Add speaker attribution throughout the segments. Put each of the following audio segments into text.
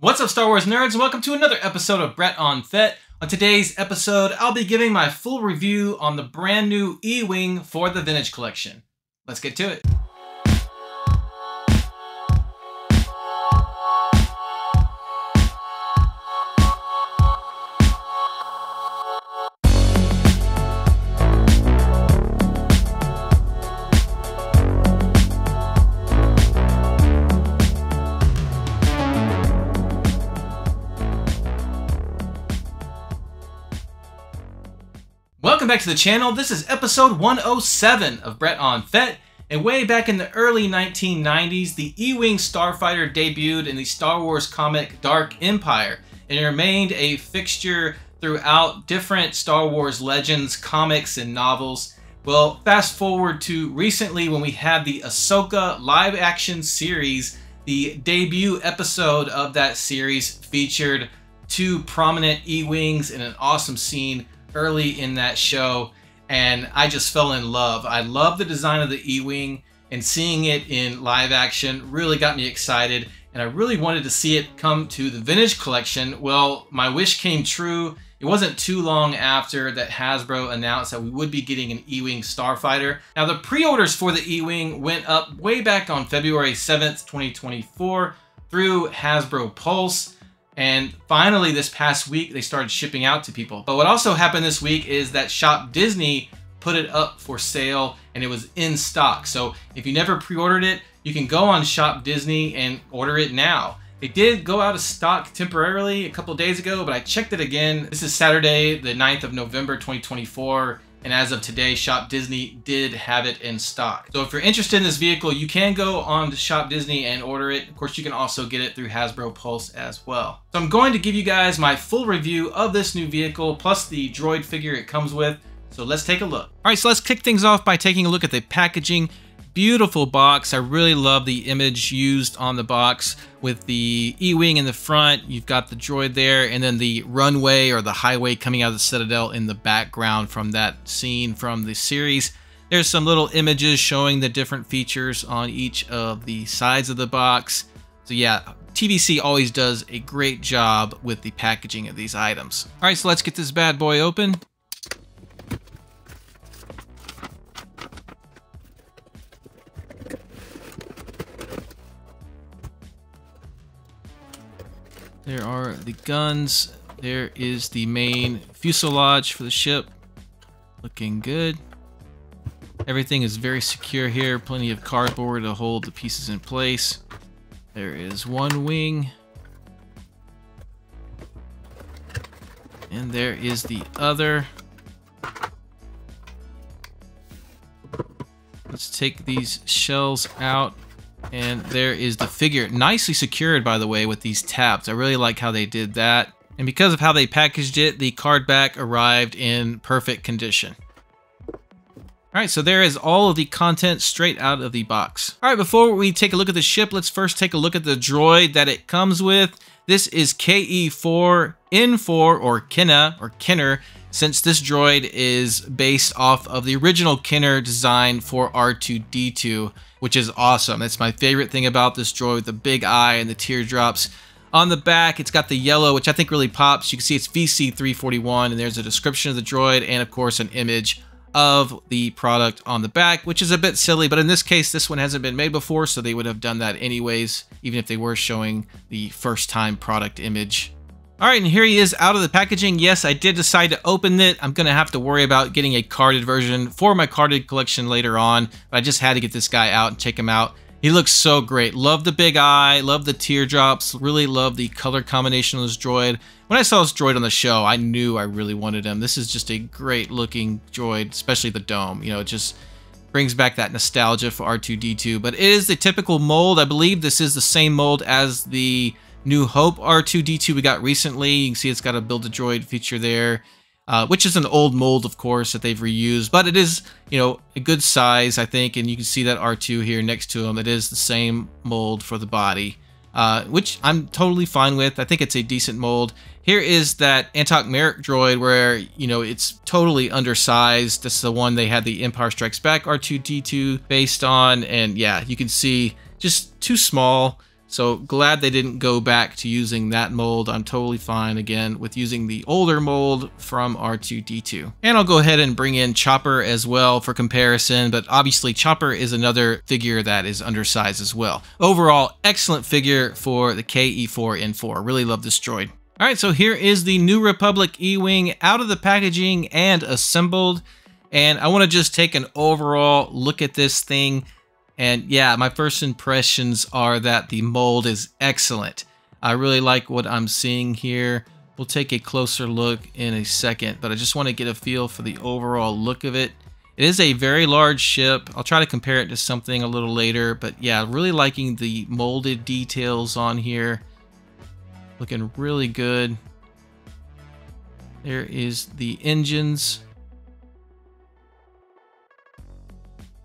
Speaker 1: What's up, Star Wars nerds, and welcome to another episode of Brett on Fett. On today's episode, I'll be giving my full review on the brand new E-Wing for the Vintage Collection. Let's get to it. Welcome back to the channel. This is episode 107 of Brett on Fett. And way back in the early 1990s, the E-Wing Starfighter debuted in the Star Wars comic Dark Empire, and it remained a fixture throughout different Star Wars Legends comics and novels. Well, fast forward to recently when we had the Ahsoka live action series. The debut episode of that series featured two prominent E-Wings in an awesome scene early in that show, and I just fell in love. I love the design of the E-Wing, and seeing it in live action really got me excited, and I really wanted to see it come to the Vintage Collection. Well, my wish came true. It wasn't too long after that Hasbro announced that we would be getting an E-Wing Starfighter. Now, the pre-orders for the E-Wing went up way back on February 7th, 2024 through Hasbro Pulse. And finally, this past week, they started shipping out to people. But what also happened this week is that Shop Disney put it up for sale, and it was in stock. So if you never pre-ordered it, you can go on Shop Disney and order it now. It did go out of stock temporarily a couple days ago, but I checked it again. This is Saturday, the 9th of November, 2024. And as of today, Shop Disney did have it in stock. So if you're interested in this vehicle, you can go on to Shop Disney and order it. Of course, you can also get it through Hasbro Pulse as well. So I'm going to give you guys my full review of this new vehicle, plus the droid figure it comes with. So let's take a look. All right, so let's kick things off by taking a look at the packaging. Beautiful box. I really love the image used on the box with the E-Wing in the front. You've got the droid there, and then the runway or the highway coming out of the Citadel in the background from that scene from the series. There's some little images showing the different features on each of the sides of the box. So yeah, TVC always does a great job with the packaging of these items. All right, so let's get this bad boy open. There are the guns. There is the main fuselage for the ship. Looking good. Everything is very secure here. Plenty of cardboard to hold the pieces in place. There is one wing. And there is the other. Let's take these shells out. And there is the figure, nicely secured, by the way, with these tabs. I really like how they did that. And because of how they packaged it, the card back arrived in perfect condition. All right, so there is all of the content straight out of the box. All right, before we take a look at the ship, let's first take a look at the droid that it comes with. This is KE4-N4, or Kenner, since this droid is based off of the original Kenner design for R2-D2, which is awesome. That's my favorite thing about this droid, the big eye and the teardrops. On the back, it's got the yellow, which I think really pops. You can see it's VC341, and there's a description of the droid and, of course, an image of the product on the back, which is a bit silly, but in this case, this one hasn't been made before, so they would have done that anyways, even if they were showing the first-time product image. All right, and here he is out of the packaging. Yes, I did decide to open it. I'm going to have to worry about getting a carded version for my carded collection later on, but I just had to get this guy out and check him out. He looks so great. Love the big eye, love the teardrops, really love the color combination of this droid. When I saw this droid on the show, I knew I really wanted him. This is just a great looking droid, especially the dome. You know, it just brings back that nostalgia for R2-D2, but it is the typical mold. I believe this is the same mold as the New Hope R2-D2 we got recently. You can see it's got a Build-A-Droid feature there, which is an old mold, of course, that they've reused, but it is, you know, a good size, I think, and you can see that R2 here next to him. It is the same mold for the body, which I'm totally fine with. I think it's a decent mold. Here is that Antok Merrick droid where, you know, it's totally undersized. This is the one they had the Empire Strikes Back R2-D2 based on, and yeah, you can see just too small. So glad they didn't go back to using that mold. I'm totally fine again with using the older mold from R2-D2. And I'll go ahead and bring in Chopper as well for comparison, but obviously Chopper is another figure that is undersized as well. Overall, excellent figure for the KE4-N4. Really love this droid. All right, so here is the New Republic E-Wing out of the packaging and assembled. And I want to just take an overall look at this thing. And yeah, my first impressions are that the mold is excellent. I really like what I'm seeing here. We'll take a closer look in a second, but I just want to get a feel for the overall look of it. It is a very large ship. I'll try to compare it to something a little later, but yeah, really liking the molded details on here. Looking really good. There is the engines.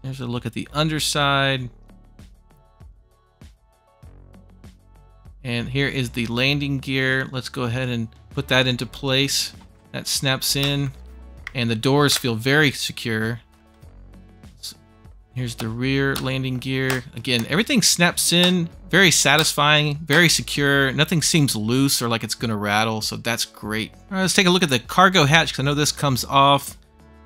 Speaker 1: There's a look at the underside. And here is the landing gear. Let's go ahead and put that into place. That snaps in. And the doors feel very secure. Here's the rear landing gear. Again, everything snaps in. Very satisfying, very secure. Nothing seems loose or like it's going to rattle, so that's great. All right, let's take a look at the cargo hatch because I know this comes off.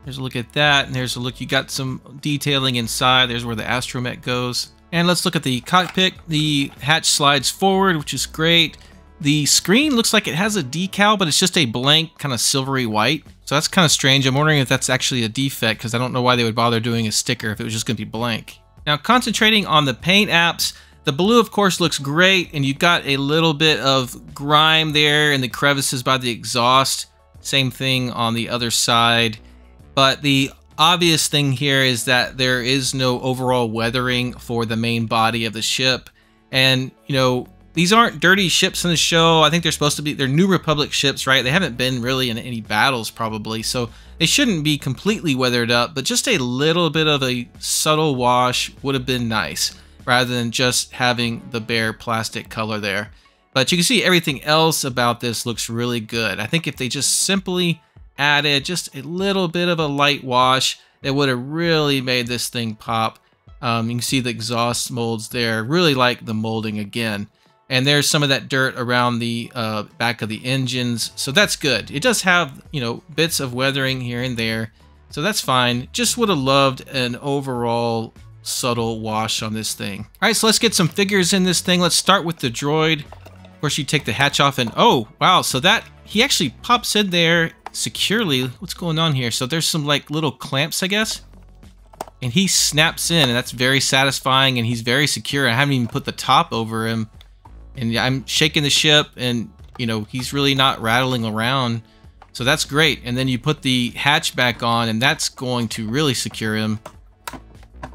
Speaker 1: There's a look at that, and there's a look. You got some detailing inside. There's where the astromech goes. And let's look at the cockpit. The hatch slides forward, which is great. The screen looks like it has a decal, but it's just a blank, kind of silvery white. So that's kind of strange. I'm wondering if that's actually a defect, because I don't know why they would bother doing a sticker if it was just going to be blank. Now, concentrating on the paint apps, the blue, of course, looks great, and you've got a little bit of grime there in the crevices by the exhaust. Same thing on the other side. But the obvious thing here is that there is no overall weathering for the main body of the ship. And, you know, these aren't dirty ships in the show. I think they're supposed to be, they're New Republic ships, right? They haven't been really in any battles probably, so they shouldn't be completely weathered up, but just a little bit of a subtle wash would have been nice, rather than just having the bare plastic color there. But you can see everything else about this looks really good. I think if they just simply added just a little bit of a light wash, it would have really made this thing pop. You can see the exhaust molds there. Really like the molding again. And there's some of that dirt around the back of the engines, so that's good. It does have, you know, bits of weathering here and there, so that's fine. Just would have loved an overall subtle wash on this thing. All right, so let's get some figures in this thing. Let's start with the droid. Of course, you take the hatch off, and oh wow, so that he actually pops in there securely. What's going on here? So there's some like little clamps, I guess, and he snaps in, and that's very satisfying, and he's very secure. I haven't even put the top over him. And I'm shaking the ship, and, you know, he's really not rattling around. So that's great. And then you put the hatch back on, and that's going to really secure him.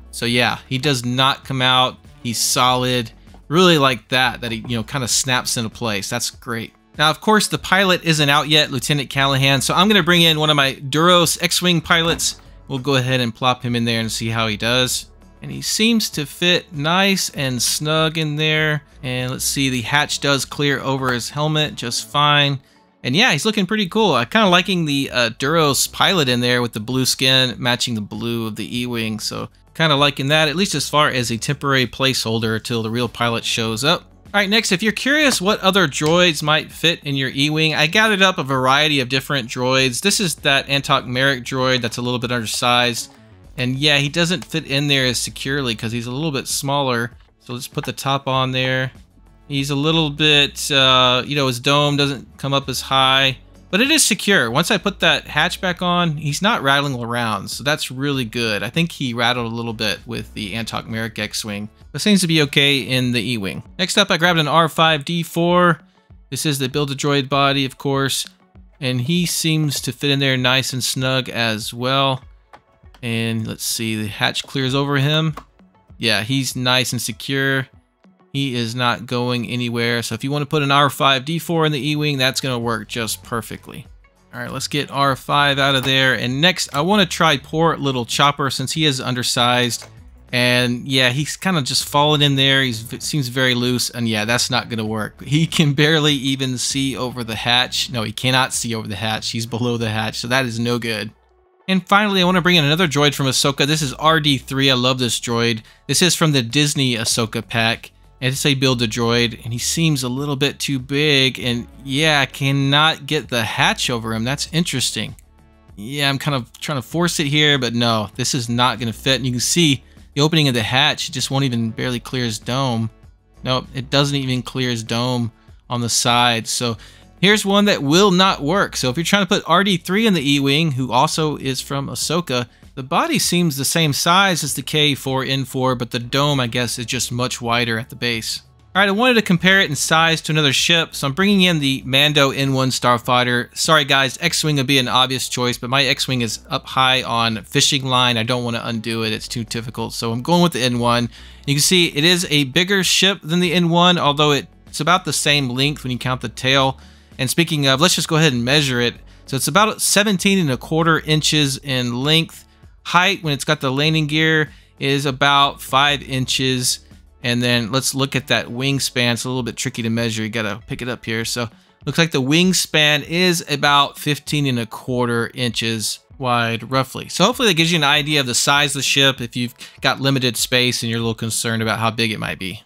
Speaker 1: So yeah, he does not come out. He's solid. Really like that he, you know, kind of snaps into place. That's great. Now, of course, the pilot isn't out yet, Lieutenant Callahan. So I'm going to bring in one of my Duros X-Wing pilots. We'll go ahead and plop him in there and see how he does. And he seems to fit nice and snug in there. And let's see, the hatch does clear over his helmet just fine. And yeah, he's looking pretty cool. I'm kind of liking the Duros pilot in there with the blue skin matching the blue of the E-Wing. So kind of liking that, at least as far as a temporary placeholder until the real pilot shows up. All right, next, if you're curious what other droids might fit in your E-Wing, I gathered up a variety of different droids. This is that Antok Merrick droid that's a little bit undersized. And yeah, he doesn't fit in there as securely because he's a little bit smaller. So let's put the top on there. He's a little bit, you know, his dome doesn't come up as high. But it is secure. Once I put that hatch back on, he's not rattling around. So that's really good. I think he rattled a little bit with the Antok Merrick X-Wing. But seems to be okay in the E-Wing. Next up, I grabbed an R5-D4. This is the Build-A-Droid body, of course. And he seems to fit in there nice and snug as well. And let's see, the hatch clears over him. Yeah, he's nice and secure. He is not going anywhere. So if you want to put an R5-D4 in the E-Wing, that's going to work just perfectly. All right, let's get R5 out of there. And next, I want to try poor little Chopper since he is undersized. And yeah, he's kind of just fallen in there. He seems very loose. And yeah, that's not going to work. He can barely even see over the hatch. No, he cannot see over the hatch. He's below the hatch. So that is no good. And finally, I want to bring in another droid from Ahsoka. This is RD3. I love this droid. This is from the Disney Ahsoka pack. And to say build a droid, and he seems a little bit too big, and yeah, I cannot get the hatch over him. That's interesting. Yeah, I'm kind of trying to force it here, but no, this is not going to fit. And you can see the opening of the hatch, it just won't even barely clear his dome. Nope, it doesn't even clear his dome on the side. So here's one that will not work. So if you're trying to put RD3 in the E-Wing, who also is from Ahsoka, the body seems the same size as the KE4-N4, but the dome, I guess, is just much wider at the base. Alright, I wanted to compare it in size to another ship, so I'm bringing in the Mando N1 Starfighter. Sorry guys, X-Wing would be an obvious choice, but my X-Wing is up high on fishing line. I don't want to undo it, it's too difficult, so I'm going with the N1. You can see it is a bigger ship than the N1, although it's about the same length when you count the tail. And speaking of, let's just go ahead and measure it. So it's about 17¼ inches in length. Height, when it's got the landing gear, is about 5 inches. And then let's look at that wingspan. It's a little bit tricky to measure. You gotta pick it up here. So looks like the wingspan is about 15¼ inches wide, roughly. So hopefully that gives you an idea of the size of the ship if you've got limited space and you're a little concerned about how big it might be.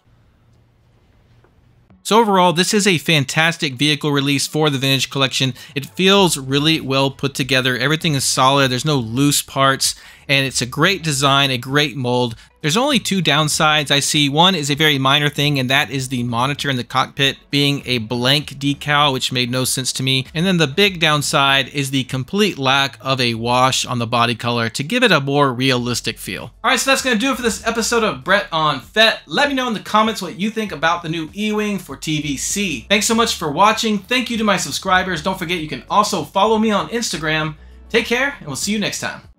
Speaker 1: So overall, this is a fantastic vehicle release for the Vintage Collection. It feels really well put together. Everything is solid. There's no loose parts. And it's a great design, a great mold. There's only two downsides I see. One is a very minor thing, and that is the monitor in the cockpit being a blank decal, which made no sense to me. And then the big downside is the complete lack of a wash on the body color to give it a more realistic feel. All right, so that's going to do it for this episode of Brett on Fett. Let me know in the comments what you think about the new E-Wing for TVC. Thanks so much for watching. Thank you to my subscribers. Don't forget you can also follow me on Instagram. Take care, and we'll see you next time.